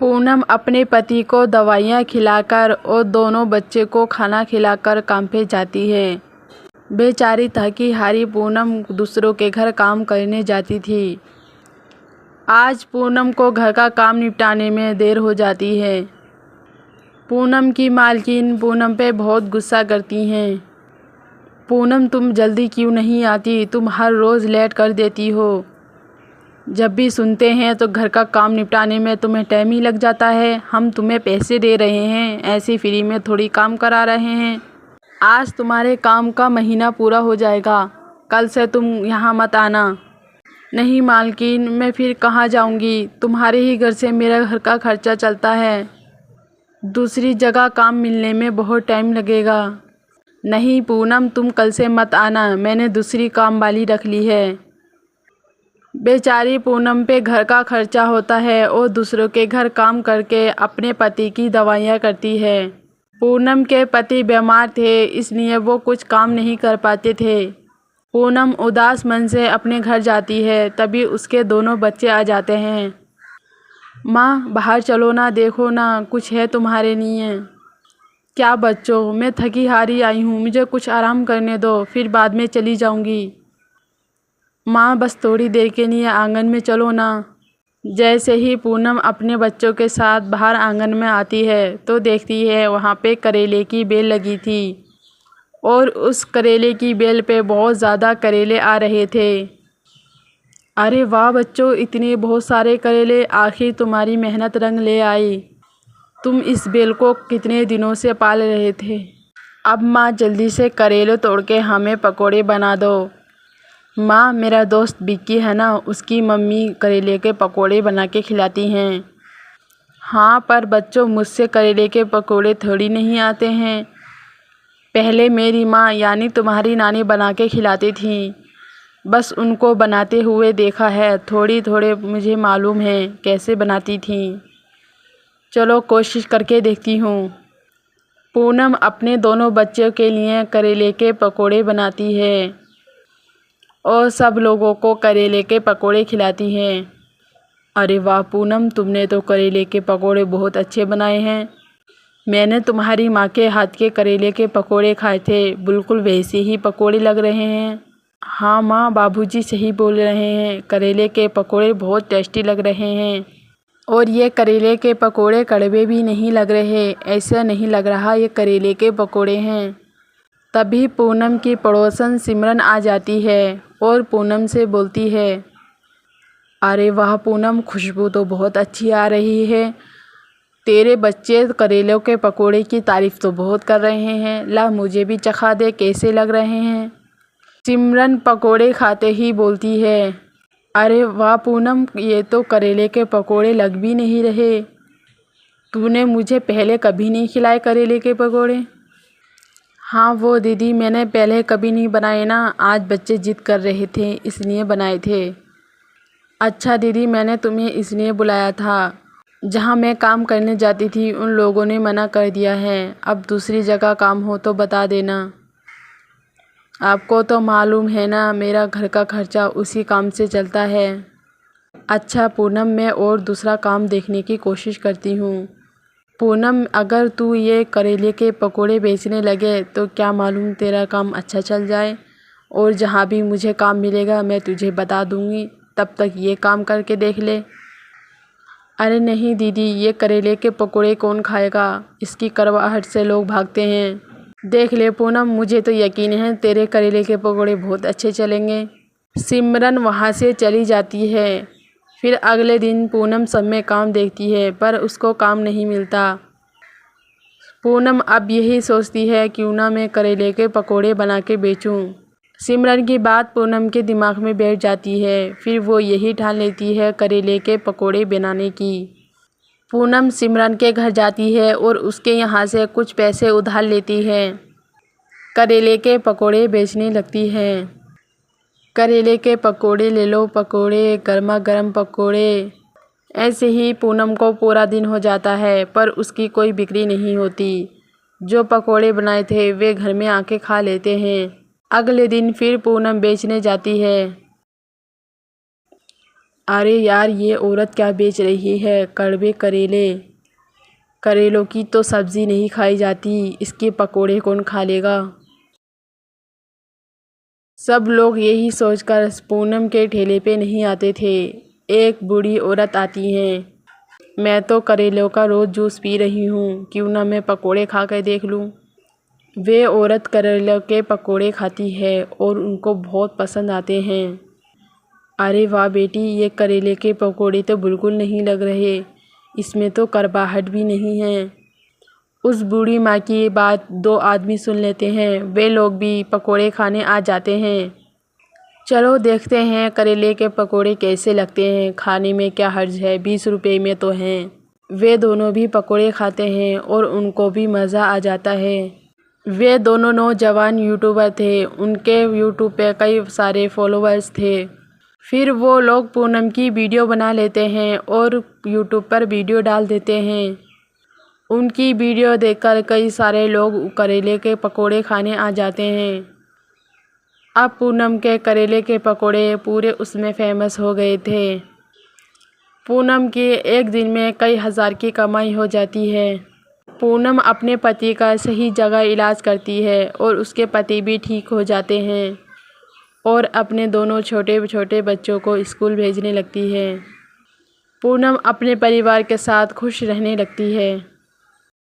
पूनम अपने पति को दवाइयाँ खिलाकर और दोनों बच्चे को खाना खिलाकर काम पे जाती है। बेचारी थकी हारी पूनम दूसरों के घर काम करने जाती थी। आज पूनम को घर का काम निपटाने में देर हो जाती है। पूनम की मालकिन पूनम पे बहुत गुस्सा करती हैं। पूनम, तुम जल्दी क्यों नहीं आती? तुम हर रोज़ लेट कर देती हो। जब भी सुनते हैं तो घर का काम निपटाने में तुम्हें टाइम ही लग जाता है। हम तुम्हें पैसे दे रहे हैं, ऐसे फ्री में थोड़ी काम करा रहे हैं। आज तुम्हारे काम का महीना पूरा हो जाएगा, कल से तुम यहाँ मत आना। नहीं मालकिन, मैं फिर कहाँ जाऊँगी? तुम्हारे ही घर से मेरा घर का खर्चा चलता है। दूसरी जगह काम मिलने में बहुत टाइम लगेगा। नहीं पूनम, तुम कल से मत आना, मैंने दूसरी काम वाली रख ली है। बेचारी पूनम पे घर का खर्चा होता है और दूसरों के घर काम करके अपने पति की दवाइयाँ करती है। पूनम के पति बीमार थे, इसलिए वो कुछ काम नहीं कर पाते थे। पूनम उदास मन से अपने घर जाती है, तभी उसके दोनों बच्चे आ जाते हैं। माँ, बाहर चलो ना, देखो ना, कुछ है तुम्हारे लिए। क्या बच्चों, मैं थकी हारी आई हूँ, मुझे कुछ आराम करने दो, फिर बाद में चली जाऊँगी। माँ, बस थोड़ी देर के लिए आंगन में चलो ना। जैसे ही पूनम अपने बच्चों के साथ बाहर आंगन में आती है तो देखती है वहाँ पे करेले की बेल लगी थी और उस करेले की बेल पे बहुत ज़्यादा करेले आ रहे थे। अरे वाह बच्चों, इतने बहुत सारे करेले, आखिर तुम्हारी मेहनत रंग ले आई। तुम इस बेल को कितने दिनों से पाल रहे थे। अब माँ, जल्दी से करेले तोड़ के हमें पकोड़े बना दो। माँ, मेरा दोस्त बिक्की है ना, उसकी मम्मी करेले के पकोड़े बना के खिलाती हैं। हाँ, पर बच्चों, मुझसे करेले के पकोड़े थोड़ी नहीं आते हैं। पहले मेरी माँ यानी तुम्हारी नानी बना के खिलाती थी, बस उनको बनाते हुए देखा है, थोड़ी थोड़े मुझे मालूम है कैसे बनाती थी। चलो कोशिश करके देखती हूँ। पूनम अपने दोनों बच्चों के लिए करेले के पकोड़े बनाती है और सब लोगों को करेले के पकोड़े खिलाती हैं। अरे वाह पूनम, तुमने तो करेले के पकोड़े बहुत अच्छे बनाए हैं। मैंने तुम्हारी माँ के हाथ के करेले के पकोड़े खाए थे, बिल्कुल वैसे ही पकोड़े लग रहे हैं। हाँ माँ, बाबूजी सही बोल रहे हैं, करेले के पकोड़े बहुत टेस्टी लग रहे हैं। और ये करेले के पकोड़े कड़वे भी नहीं लग रहे, ऐसा नहीं लग रहा ये करेले के पकोड़े हैं। तभी पूनम की पड़ोसन सिमरन आ जाती है और पूनम से बोलती है, अरे वाह पूनम, खुशबू तो बहुत अच्छी आ रही है। तेरे बच्चे करेलों के पकोड़े की तारीफ़ तो बहुत कर रहे हैं, ला मुझे भी चखा दे कैसे लग रहे हैं। सिमरन पकोड़े खाते ही बोलती है, अरे वाह पूनम, ये तो करेले के पकोड़े लग भी नहीं रहे। तूने मुझे पहले कभी नहीं खिलाए करेले के पकोड़े। हाँ वो दीदी, मैंने पहले कभी नहीं बनाए ना, आज बच्चे जिद कर रहे थे इसलिए बनाए थे। अच्छा दीदी, मैंने तुम्हें इसलिए बुलाया था, जहाँ मैं काम करने जाती थी उन लोगों ने मना कर दिया है, अब दूसरी जगह काम हो तो बता देना। आपको तो मालूम है ना, मेरा घर का खर्चा उसी काम से चलता है। अच्छा पूनम, मैं और दूसरा काम देखने की कोशिश करती हूँ। पूनम, अगर तू ये करेले के पकोड़े बेचने लगे तो क्या मालूम तेरा काम अच्छा चल जाए, और जहाँ भी मुझे काम मिलेगा मैं तुझे बता दूँगी, तब तक ये काम करके देख ले। अरे नहीं दीदी, ये करेले के पकोड़े कौन खाएगा, इसकी कड़वाहट से लोग भागते हैं। देख ले पूनम, मुझे तो यकीन है तेरे करेले के पकोड़े बहुत अच्छे चलेंगे। सिमरन वहाँ से चली जाती है। फिर अगले दिन पूनम सब में काम देखती है पर उसको काम नहीं मिलता। पूनम अब यही सोचती है क्यों ना मैं करेले के पकोड़े बना के बेचूं। सिमरन की बात पूनम के दिमाग में बैठ जाती है, फिर वो यही ठान लेती है करेले के पकोड़े बनाने की। पूनम सिमरन के घर जाती है और उसके यहाँ से कुछ पैसे उधार लेती है। करेले के पकोड़े बेचने लगती है। करेले के पकोड़े ले लो पकोड़े, गर्मा गर्म पकोड़े। ऐसे ही पूनम को पूरा दिन हो जाता है पर उसकी कोई बिक्री नहीं होती। जो पकोड़े बनाए थे वे घर में आके खा लेते हैं। अगले दिन फिर पूनम बेचने जाती है। अरे यार, ये औरत क्या बेच रही है? कड़वे करेले। करेलों की तो सब्जी नहीं खाई जाती, इसके पकोड़े कौन खा लेगा? सब लोग यही सोचकर पूनम के ठेले पे नहीं आते थे। एक बूढ़ी औरत आती है। मैं तो करेलों का रोज़ जूस पी रही हूँ, क्यों ना मैं पकोड़े खा कर देख लूँ। वे औरत करेलों के पकोड़े खाती है और उनको बहुत पसंद आते हैं। अरे वाह बेटी, ये करेले के पकोड़े तो बिल्कुल नहीं लग रहे, इसमें तो करवाहट भी नहीं है। उस बूढ़ी माँ की बात दो आदमी सुन लेते हैं। वे लोग भी पकोड़े खाने आ जाते हैं। चलो देखते हैं करेले के पकोड़े कैसे लगते हैं, खाने में क्या हर्ज है, 20 रुपए में तो हैं। वे दोनों भी पकोड़े खाते हैं और उनको भी मज़ा आ जाता है। वे दोनों नौजवान यूट्यूबर थे, उनके यूट्यूब पे कई सारे फॉलोअर्स थे। फिर वो लोग पूनम की वीडियो बना लेते हैं और यूट्यूब पर वीडियो डाल देते हैं। उनकी वीडियो देखकर कई सारे लोग करेले के पकोड़े खाने आ जाते हैं। अब पूनम के करेले के पकोड़े पूरे उसमें फेमस हो गए थे। पूनम की एक दिन में कई हज़ार की कमाई हो जाती है। पूनम अपने पति का सही जगह इलाज करती है और उसके पति भी ठीक हो जाते हैं और अपने दोनों छोटे छोटे बच्चों को स्कूल भेजने लगती है। पूनम अपने परिवार के साथ खुश रहने लगती है।